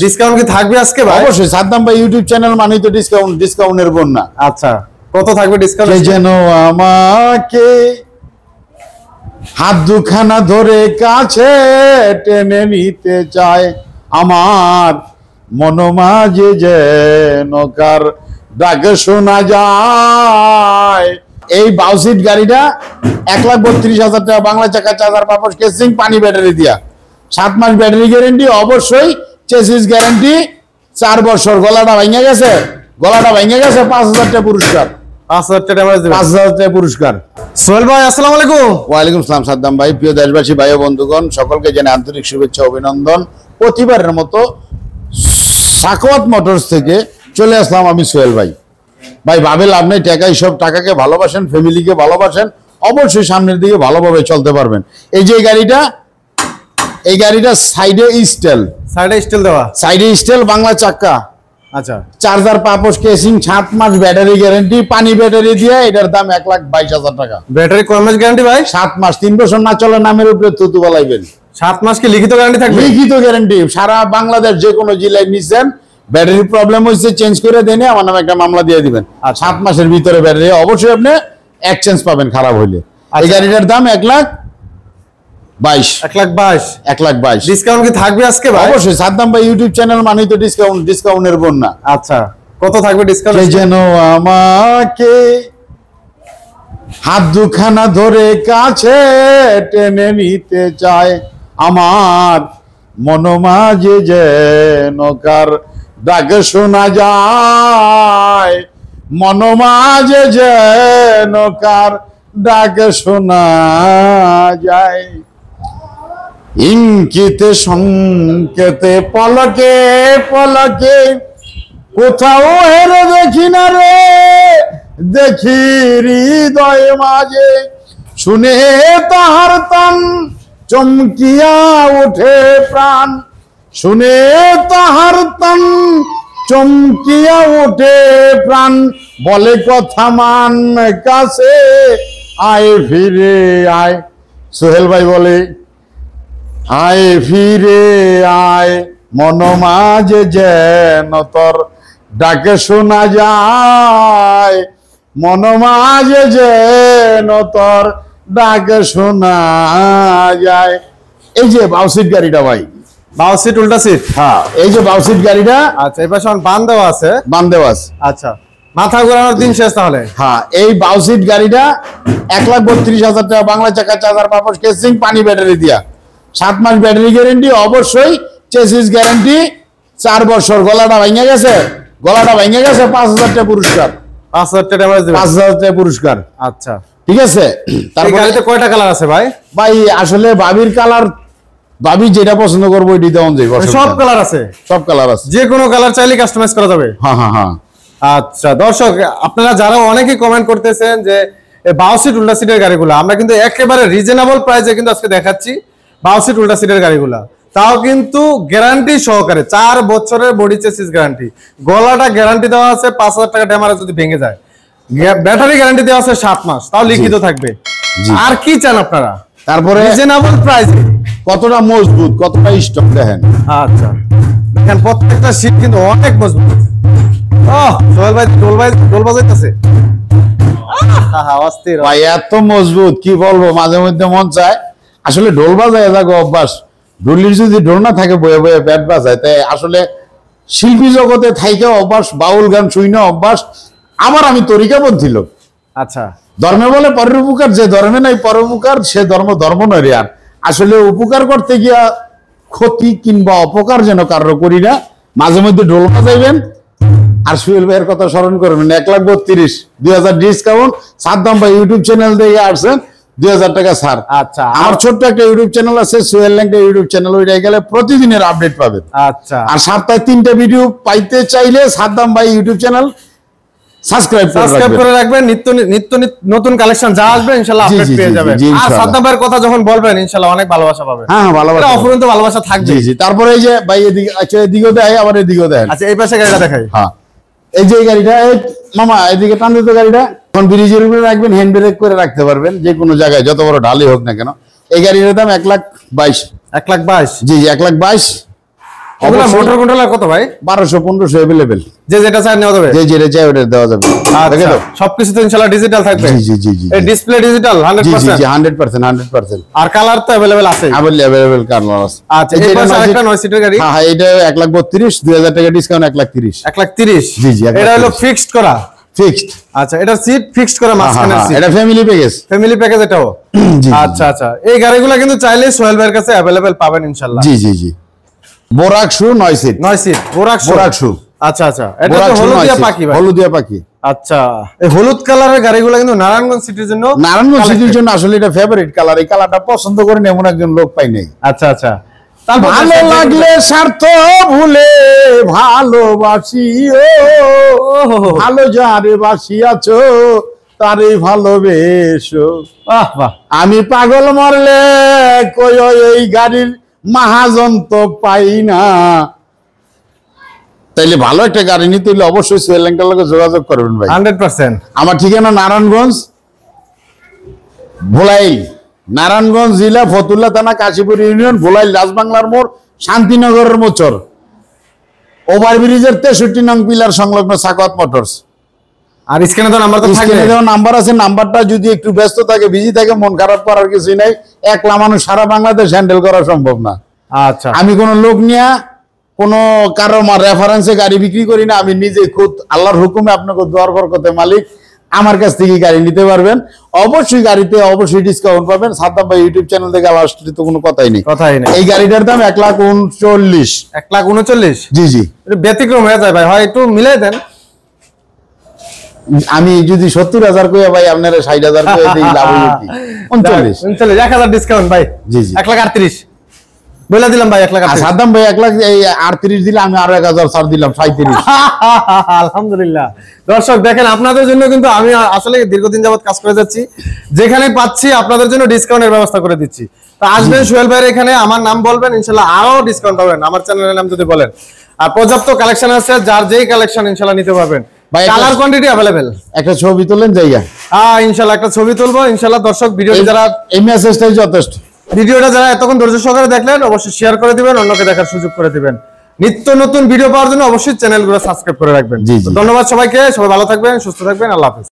Discount কি থাকবে আজকে ভাই? অবশ্যই, সাদ্দাম ভাই ইউটিউব চ্যানেল মানেই তো ডিসকাউন্টের বন্যা। আচ্ছা, কত থাকবে ডিসকাউন্ট? যেন আমাকে হাত দুখানা ধরে কাছে টেনে নিতে চায়, আমার মনোমাঝে যেন কার ডাক শোনা যায়। এই বাউসিট গাড়িটা 1,32,000 টাকা, বাংলা চাকা, চার্জার, পাপোশ, কেসিং, পানি ব্যাটারি দিয়া, 7 মাস ব্যাটারি গ্যারেন্টি, অবশ্যই চেসিস গ্যারেন্টি, 4 বছর। গলাটা ভেঙে গেছে 5,000 টাকা পুরস্কার। 5,000 টাকা পুরস্কার। সোহেল ভাই আসসালামু আলাইকুম। ওয়ালাইকুম আসসালাম সাদ্দাম ভাই। প্রিয় দেশবাসী, ভাই ও বন্ধুগণ, সকলকে জানাই আন্তরিক শুভেচ্ছা, অভিনন্দন। প্রতিবারের মতো সাকওয়াত মোটরস থেকে চলে আসলাম আমি সোহেল ভাই। ভাই ভাবে লাভ নেই, টাকাই সব। টাকাকে ভালোবাসেন, ফ্যামিলিকে ভালোবাসেন, অবশ্যই সামনের দিকে ভালোভাবে চলতে পারবেন। এই যে এই গাড়িটা সাইডে স্টিল দেওয়া, বাংলা চাকা, আচ্ছা, চার্জার, পাপোশ, কেসিং, 7 মাস ব্যাটারি গ্যারেন্টি, পানি ব্যাটারি দিয়ে, এটার দাম 1,22,000 টাকা। ব্যাটারি কয় মাস গ্যারান্টি ভাই? 7 মাস। 3 বছর না চলে নামের উপরে থুতু বলাইবেন। 7 মাস কি লিখিত গ্যারান্টি থাকবে? লিখিত গ্যারান্টি। সারা বাংলাদেশ যে কোনো জেলায় নিছেন, ব্যাটারি প্রবলেম হয়েছে, চেঞ্জ করে দেন, আমার নামে একটা মামলা দিয়ে দিবেন। 7 মাসের ভিতরে ব্যাটারি অবশ্যই আপনি এক্সচেঞ্জ পাবেন খারাপ হইলে। এই গাড়িটার দাম 1,22,000। ডিসকাউন্ট কি থাকবে আজকে ভাই? অবশ্যই, সাদ্দাম ভাই ইউটিউব চ্যানেল মানেই তো ডিসকাউন্টের বন্যা। আচ্ছা, কত থাকবে ডিসকাউন্ট? যেন আমাকে হাত দুখানা ধরে কাছে টেনে নিতে চায়, আমার মনোমাঝে যেন কার ডাক শোনা যায়, মনোমাঝে যেন কার ডাক শোনা যায়। ইঙ্কিতে সংকেতে পলকে পলকে কোথাও হেরে দেখি না রে, দেখি হৃদয় মাঝে, শুনে তাহার তান চমকিয়া ওঠে প্রাণ, শুনে তাহার তান চমকিয়া ওঠে প্রাণ, বলে কথা মান কাছে আয় ফিরে আয়। সোহেল ভাই বলে আয় ফিরে আয়, মনোমাঝে যেন তোর ডাকে শোনা যায়, মনোমাঝে যেন তোর ডাকে শোনা যায়। এই যে বাউসিট গাড়িটা ভাই, বাউসিট উল্টা সিট। হ্যাঁ, এই যে বাউসিট গাড়িটা। আচ্ছা, এই পাশে বান দেওয়া আছে। আচ্ছা, মাথা ঘোরানোর দিন শেষ তাহলে। হ্যাঁ, এই বাউসিট গাড়িটা 1,32,000 টাকা, বাংলা চাকা, চার্জার, পাপোশ, কেসিং, পানি ব্যাটারি দিয়া, 7 মাস ব্যাটারি গ্যারেন্টি, অবশ্যই চেসিস গ্যারেন্টি, 4 বছর। গলাটা ভেঙে গেছে 5,000 টাকা পুরস্কার। 5,000 টাকা পুরস্কার। আচ্ছা, ঠিক আছে। তারপর গাড়িতে কয়টা কালার আছে ভাই? ভাই আসলে ভাবির কালার, ভাবি যেটা পছন্দ করবো ওইটি দেওয়া যাবে। সব কালার আছে? সব কালার আছে, যে কোনো কালার চাইলে কাস্টমাইজ করা যাবে। হ্যাঁ। আচ্ছা দর্শক, আপনারা যারা অনেকেই কমেন্ট করতেছেন যে বাউসিট উল্টা সিটের গাড়িগুলো, আমরা কিন্তু একেবারে রিজনেবল প্রাইসে কিন্তু আজকে দেখাচ্ছি বাউসিট উল্টা সিটের গাড়িগুলা, তাও কিন্তু গ্যারান্টি সহকারে, 4 বছরের বডি চেসিস গ্যারান্টি, গলাটা গ্যারান্টি দেওয়া আছে 5,000 টাকা ড্যামেজ যদি ভেঙে যায়, ব্যাটারি গ্যারান্টি দেওয়া আছে 7 মাস, তাও লিখিত থাকবে। আর কি চান আপনারা? তারপরে রিজনেবল প্রাইসে কতটা মজবুত, কতটা স্ট্রং দেখেন। আচ্ছা দেখেন, প্রত্যেকটা সিট কিন্তু অনেক মজবুত। সোহেল ভাই ঢোল বাজাইতেছে। ভাই এত মজবুত কি বলবো, মাঝে মধ্যে মন চায় আসলে ঢোল বাজায় যাগো অভ্যাস। ঢোলির যদি ঢোল না থাকে বয়ে বয়ে ব্যাট বাজায়, তাই আসলে শিল্পী জগতে থাইকে অভ্যাস, বাউল গান শুই না অভ্যাস। আবার আমি তরিকাপন্থী লোক। আচ্ছা, ধর্মে বলে পরোপকার, যে ধর্মে নাই পরোপকার সে ধর্ম নয় রে। আর আসলে উপকার করতে গিয়া ক্ষতি কিংবা অপকার যেন কারো করি না। মাঝে মধ্যে ঢোল বাজাইবেন আর সোহেল ভাইয়ের কথা স্মরণ করবেন। 1,32,000, 2,000 ডিসকাউন্ট। সাদ্দাম ভাই ইউটিউব চ্যানেল থেকে আসছেন, 2,000 টাকা ছাড়। আচ্ছা, আমার ছোট্ট একটা ইউটিউব চ্যানেল আছে, সোহেল ল্যাংটা ইউটিউব চ্যানেল, ওইটাই গেলে প্রতিদিনের আপডেট পাবেন। আচ্ছা, আর সপ্তাহে 3টা ভিডিও পাইতে চাইলে সাদ্দাম ভাই ইউটিউব চ্যানেল সাবস্ক্রাইব করে রাখবেন। নিত্য নতুন কালেকশন যা আসবে ইনশাআল্লাহ আপডেট পেয়ে যাবেন। আর সাদ্দাম ভাইয়ের কথা যখন বলবেন ইনশাআল্লাহ অনেক ভালোবাসা পাবেন। হ্যাঁ, ভালোবাসা, অফুরন্ত ভালোবাসা থাকবে। জি। তারপরে এই যে ভাই এদিকে, আচ্ছা এদিকেও দেয়, আবার এদিকেও দেয়। আচ্ছা, এই পাশে গাড়িটা দেখাই। হ্যাঁ, এই যে গাড়িটা, এই মামা এদিকে টান দিতে গাড়িটা। এখন ব্রিজের উপরে রাখবেন, হ্যান্ড ব্রেক করে রাখতে পারবেন যে কোনো জায়গায়, যত বড় ঢালি হোক না কেন। এই গাড়িটার দাম 1,22,000। 1,22,000? জি, 1,22,000। এগুলা মোটর কন্ট্রোলার কত ভাই? 1200-1500 अवेलेबल। যে যেটা চাই নেওয়া যাবে, যে যেটা চাই ওটা দেওয়া যাবে। দেখে আচ্ছা দাও সবকিছু তো ইনশাআল্লাহ ডিজিটাল থাকবে। জি জি জি এই ডিসপ্লে ডিজিটাল 100%। জি 100%। আর কালার তো अवेलेबल আছে। अवेलेबल কালার আছে। আচ্ছা এই পাশে আরেকটা 9 সিটের গাড়ি। হ্যাঁ এটা 1,32,000, 2000 টাকা ডিসকাউন্ট 1,30,000। 1,30,000 জি জি এটা হলো ফিক্সড করা। ফিক্সড। আচ্ছা এটা সিট ফিক্সড করা মাঝখানের সিট। এটা ফ্যামিলি প্যাকেজ। ফ্যামিলি প্যাকেজ এটাও। জি আচ্ছা আচ্ছা এই গাড়িগুলো কিন্তু চাইলে সোহেল ভাইয়ের কাছে अवेलेबल পাবেন ইনশাআল্লাহ। জি জি জি বোরাক শু 9 সিট। 9 সিট বোরাক শু। আচ্ছা আচ্ছা এটা তো হলুদিয়া পাখি ভাই। হলুদিয়া পাখি। আচ্ছা এই হলুদ কালারের গাড়িগুলো কিন্তু নারায়ণগঞ্জ সিটির জন্য, নারায়ণগঞ্জ সিটির জন্য আসলে এটা ফেভারিট কালার। এই কালারটা পছন্দ করেন এমন একজন লোক পাই নাই। আচ্ছা আচ্ছা ভালো লাগলে স্বার্থ ভুলে ভালোবাসি ও ভালো যারে বাসিয়াছো তারে ভালোবেসো। বাহ বাহ আমি পাগল মরলে কই এই গাড়ির মাহাজন তো পাই না। তাইলে ভালো একটা গাড়ি নিতে হলে অবশ্যই সোহেল আঙ্কেলের লগে যোগাযোগ করবেন ভাই। 100%। আমার ঠিকানা নারায়ণগঞ্জ ভোলাইল, নারায়ণগঞ্জ জেলা ফতুল্লা থানা কাশীপুর ইউনিয়ন, ভোলাইল রাজবাংলার মোড়, শান্তিনগরের মোচর, ওভারব্রিজের 63 নং পিলার সংলগ্ন সাকাওয়াত মোটরস। আর স্ক্রিনে তো নাম্বার তো থাকবে। স্ক্রিনে দেওয়া নাম্বার আছে। নাম্বারটা যদি একটু ব্যস্ত থাকে, বিজি থাকে, মন খারাপ করার কিছুই নাই। একলা মানুষ সারা বাংলাদেশ হ্যান্ডেল করা সম্ভব না। আচ্ছা আমি কোন লোক নিয়ে কোন কারো রেফারেন্সে গাড়ি বিক্রি করি না। আমি নিজে খুদ আল্লাহর হুকুমে আপনাকে দোয়ার বরকতে মালিক আমার কাছ থেকে গাড়ি নিতে পারবেন। অবশ্যই গাড়িতে অবশ্যই ডিসকাউন্ট পাবেন। সাদ্দাম ভাই ইউটিউব চ্যানেল থেকে আসলে তো কোনো কথাই নেই। এই গাড়িটার দাম 1,39,000। 1,39,000 জি জি ব্যতিক্রম হয়ে যায় ভাই, হয় একটু মিলাই দেন। আমি যদি 70,000 কইয়া ভাই আপনারা 60,000 কইয়া দেই লাভ হইবে কি? 39 1000 ডিসকাউন্ট ভাই। জি জি 1,38,000 বলে দিলাম ভাই। 1,38,000 সাদ্দাম ভাই 1,38,000 দিলে আমি আরো 1,000 ছাড় দিলাম 37। আলহামদুলিল্লাহ। দর্শক দেখেন আপনাদের জন্য কিন্তু আমি আসলে দীর্ঘদিন যাবত কাজ করে যাচ্ছি, যেখানে পাচ্ছি আপনাদের জন্য ডিসকাউন্টের ব্যবস্থা করে দিচ্ছি। তো আসবেন সোহেল ভাইয়ের এখানে, আমার নাম বলবেন, ইনশাআল্লাহ আরো ডিসকাউন্ট পাবেন। আমার চ্যানেলের নাম যদি বলেন, আর পর্যাপ্ত কালেকশন আছে, যার যেই কালেকশন ইনশাআল্লাহ নিতে পারবেন। Colour quantity available. একটা ছবি তোলেন জায়গা। ইনশাআল্লাহ একটা ছবি তুলবো ইনশাআল্লাহ। দর্শক ভিডিওটি যারা এই মেসেজটাই যথেষ্ট। ভিডিওটা যারা এতক্ষণ ধৈর্য সহকারে দেখলেন অবশ্যই শেয়ার করে দিবেন, অন্যকে দেখার সুযোগ করে দিবেন। নিত্য নতুন ভিডিও পাওয়ার জন্য অবশ্যই চ্যানেলগুলো সাবস্ক্রাইব করে রাখবেন। ধন্যবাদ সবাইকে, সবাই ভালো থাকবেন, সুস্থ থাকবেন, আল্লাহ হাফেজ।